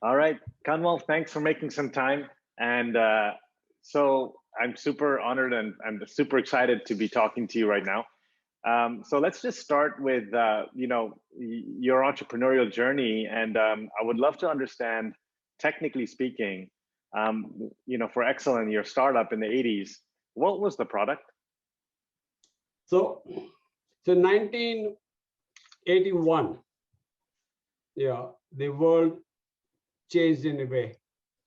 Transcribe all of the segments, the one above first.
All right, Kanwal, thanks for making some time. And so I'm super honored and I'm super excited to be talking to you right now. So let's just start with your entrepreneurial journey, and I would love to understand, technically speaking, for Excellent, your startup in the '80s, what was the product? So 1981, yeah, the world changed in a way.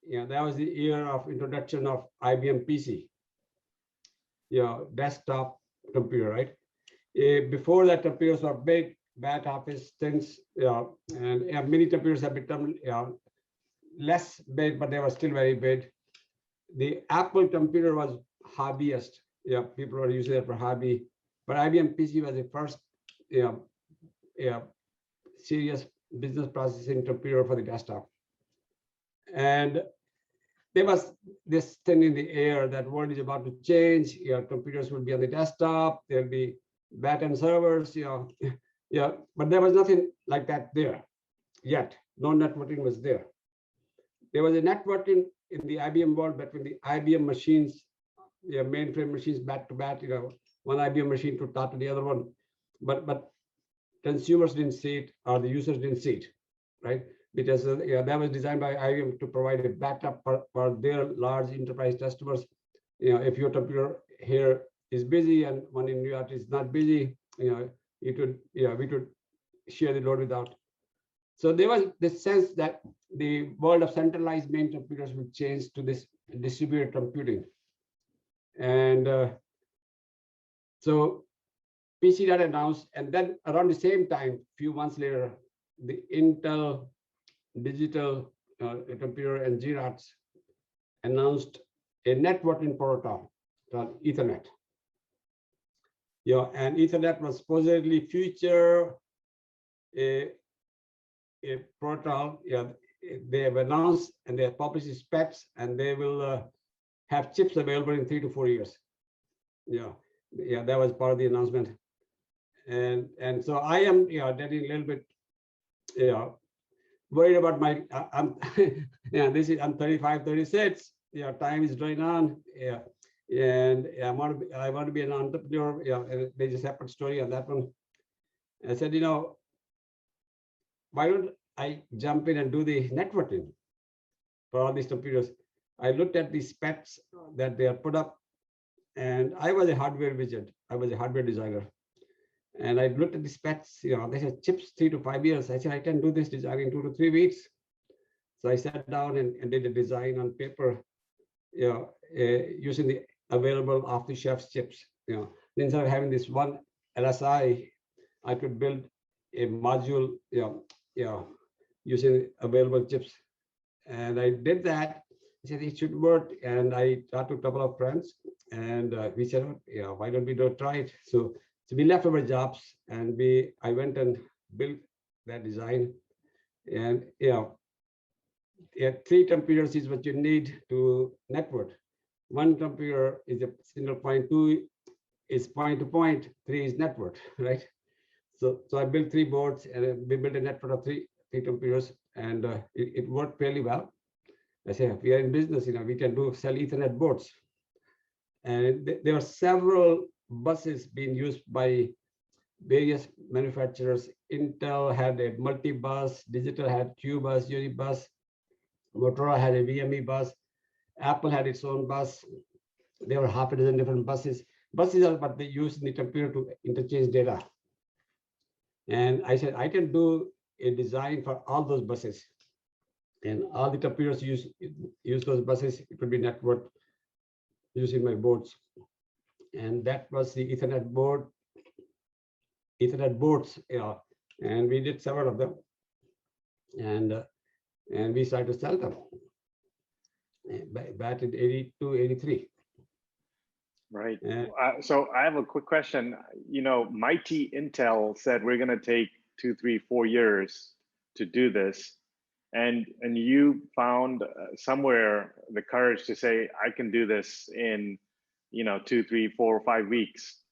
Yeah, that was the year of introduction of IBM PC, desktop computer, right? Before that, computers were big, bad office things, and many computers have become less big, but they were still very big. The Apple computer was hobbyist. Yeah, people were using it for hobby, but IBM PC was the first, serious business processing computer for the desktop. And there was this thing in the air that world is about to change. Computers will be on the desktop. There'll be back-end servers. But there was nothing like that there yet. No networking was there. There was a networking in the IBM world between the IBM machines, mainframe machines back to back. One IBM machine to talk to the other one, but consumers didn't see it, or the users didn't see it, right? Because that was designed by IBM to provide a backup for their large enterprise customers. If your computer here is busy and one in New York is not busy, we could share the load without. So there was this sense that the world of centralized main computers would change to this distributed computing. And so PC got announced, and then around the same time, few months later, the Intel digital computer and Xerox announced a networking protocol called Ethernet. And Ethernet was supposedly future a protocol. They have announced and they have published specs, and they will have chips available in 3 to 4 years. That was part of the announcement. And so I am getting a little bit worried about my I'm I'm 35, 36. Time is going on. And I want to be an entrepreneur. And there's a separate story on that one. I said, why don't I jump in and do the networking for all these computers? I looked at the specs that they are put up, and I was a hardware wizard. I was a hardware designer. And I looked at the specs, they said chips 3 to 5 years. I said, I can do this design in 2 to 3 weeks. So I sat down and did a design on paper, using the available off-the-shelf chips. Instead of having this one LSI, I could build a module, using available chips. And I did that. I said it should work. And I talked to a couple of friends, and we said, why don't we try it? So we left our jobs, and I went and built that design. And 3 computers is what you need to network. 1 computer is a single point, 2 is point to point, 3 is network, right? So I built 3 boards, and we built a network of 3 computers, and it worked fairly well. I say, if we are in business, we can sell Ethernet boards. And there are several buses being used by various manufacturers. Intel had a multi-bus, Digital had Q-bus, Unibus, Motorola had a VME bus, Apple had its own bus. There were half a dozen different buses. Buses are what they use in the computer to interchange data. And I said, I can do a design for all those buses. And all the computers use those buses. It could be networked using my boards. And that was the Ethernet boards, and we did several of them, and we started to sell them back in 82, 83. Right. So I have a quick question. Mighty Intel said we're going to take 2, 3, 4 years to do this, and you found somewhere the courage to say, I can do this in 2, 3, 4, 5 weeks.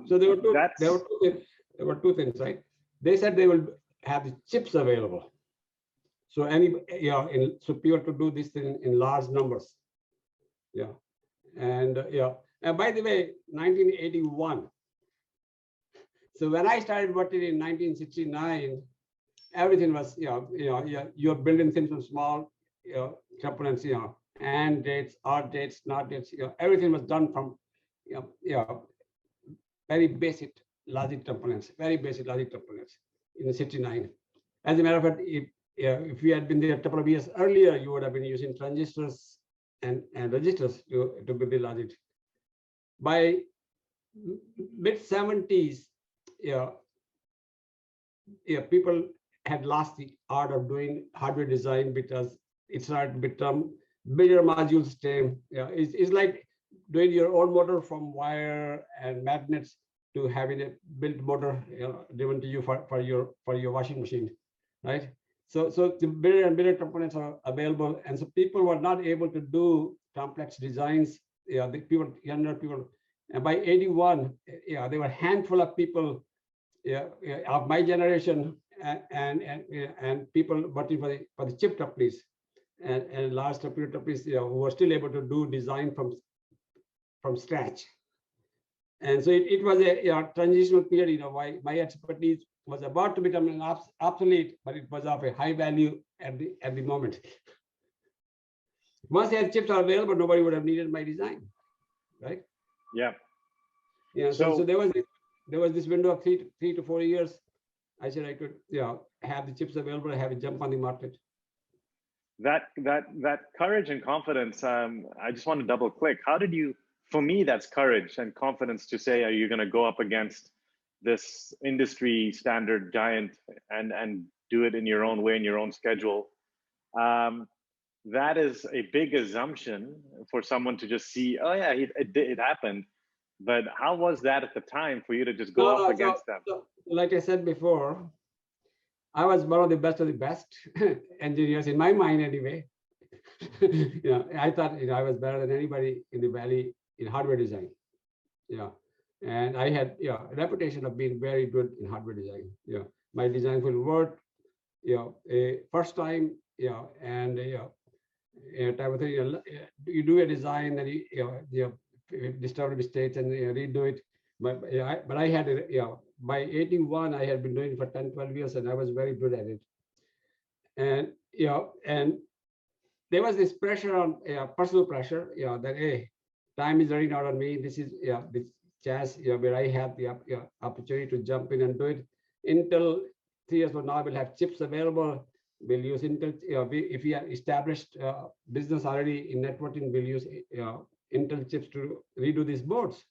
So there were two things, right? They said they will have the chips available. So so people to do this thing in large numbers. Yeah, and And by the way, 1981. So when I started working in 1969, everything was you're building things from small components, and dates, art dates, not dates, everything was done from very basic logic components, very basic logic components in 69. As a matter of fact, if you had been there a couple of years earlier, you would have been using transistors and registers to build the logic. By mid 70s, people had lost the art of doing hardware design because it started to become bigger modules. It's like doing your own motor from wire and magnets to having a built motor driven to you for your washing machine, right? So the bigger and bigger components are available, and so people were not able to do complex designs. The younger people, and by 81, there were a handful of people of my generation and people working for the chip companies and large computer companies who were still able to do design from scratch. And so it was a transitional period. My expertise was about to become obsolete, but it was of a high value at the moment. Once the chips are available, nobody would have needed my design, right? Yeah. Yeah. So there was this window of 3 to 4 years. I said I could have the chips available, have a jump on the market. That courage and confidence. I just want to double click. How did you? For me, that's courage and confidence to say, are you going to go up against this industry standard giant and do it in your own way, in your own schedule? That is a big assumption for someone to just see, oh yeah, it happened. But how was that at the time for you to just go up against them? Like I said before, I was one of the best engineers in my mind anyway. I thought I was better than anybody in the valley in hardware design. And I had a reputation of being very good in hardware design. My design will work. First time. And type of thing. You do a design, then you discover mistakes and redo it. But I had by 81, I had been doing it for 10, 12 years, and I was very good at it. And and there was this pressure on personal pressure, that hey, time is running out on me. This is this chance where I have the opportunity to jump in and do it. Intel 3 years from now will have chips available. We'll use Intel. If we have established business already in networking, we'll use Intel chips to redo these boards.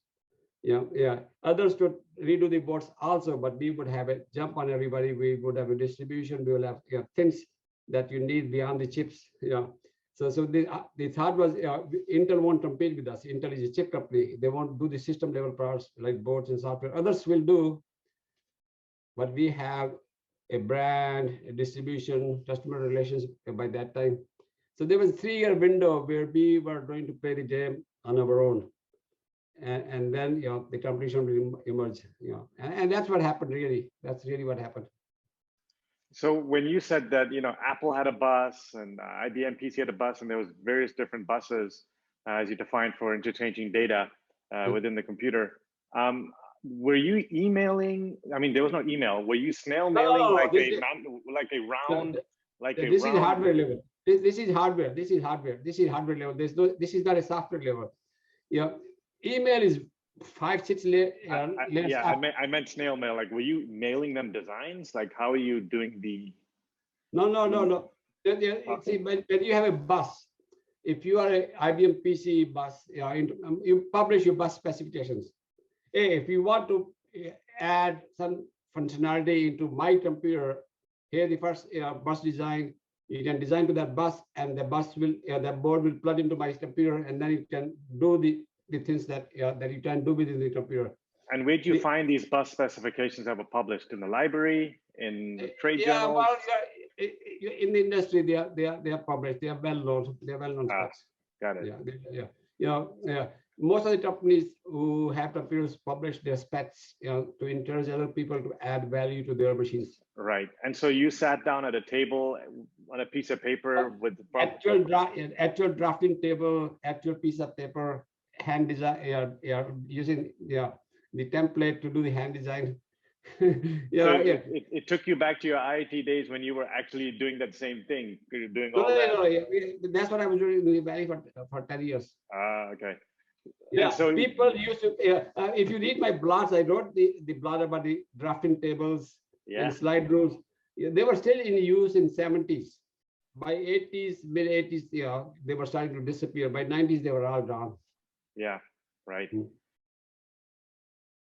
Others to redo the boards also, but we would have a jump on everybody. We would have a distribution. We will have things that you need beyond the chips. So the thought was Intel won't compete with us. Intel is a chip company. They won't do the system level parts like boards and software. Others will do, but we have a brand, a distribution, customer relations by that time. So there was a 3-year window where we were going to play the game on our own. And then the competition will emerge. And that's what happened really. That's really what happened. So when you said that Apple had a bus and IBM PC had a bus, and there was various different buses as you defined for interchanging data within the computer, were you emailing? I mean, there was no email. Were you snail mailing This is hardware level. This is hardware. This is hardware. This is hardware level. This is not a software level. Email is 5, 6 layers. I meant snail mail. Like, were you mailing them designs? Like, how are you doing the? No. See, when you have a bus, if you are an IBM PC bus, you publish your bus specifications. Hey, if you want to add some functionality into my computer, here the first bus design. You can design to that bus, and the bus will, that board will plug into my computer, and then you can do the things that that you can do within the computer. And where do you find these bus specifications that were published? In the library, in trade journals? Well, in the industry, they are published. They are well known. They are well known specs. Got it. most of the companies who have computers publish their specs, to encourage other people to add value to their machines. Right. And so you sat down at a table on a piece of paper with the Actual drafting table, actual piece of paper, hand design, using the template to do the hand design. It took you back to your IIT days when you were actually doing that same thing. You're doing all that. No, that's what I was doing in the Valley for 10 years. Okay. Yeah, so people used to, if you read my blogs, I wrote the blog about the drafting tables and slide rules. They were still in use in 70s. By 80s, mid 80s, they were starting to disappear. By 90s, they were all gone. Yeah, right.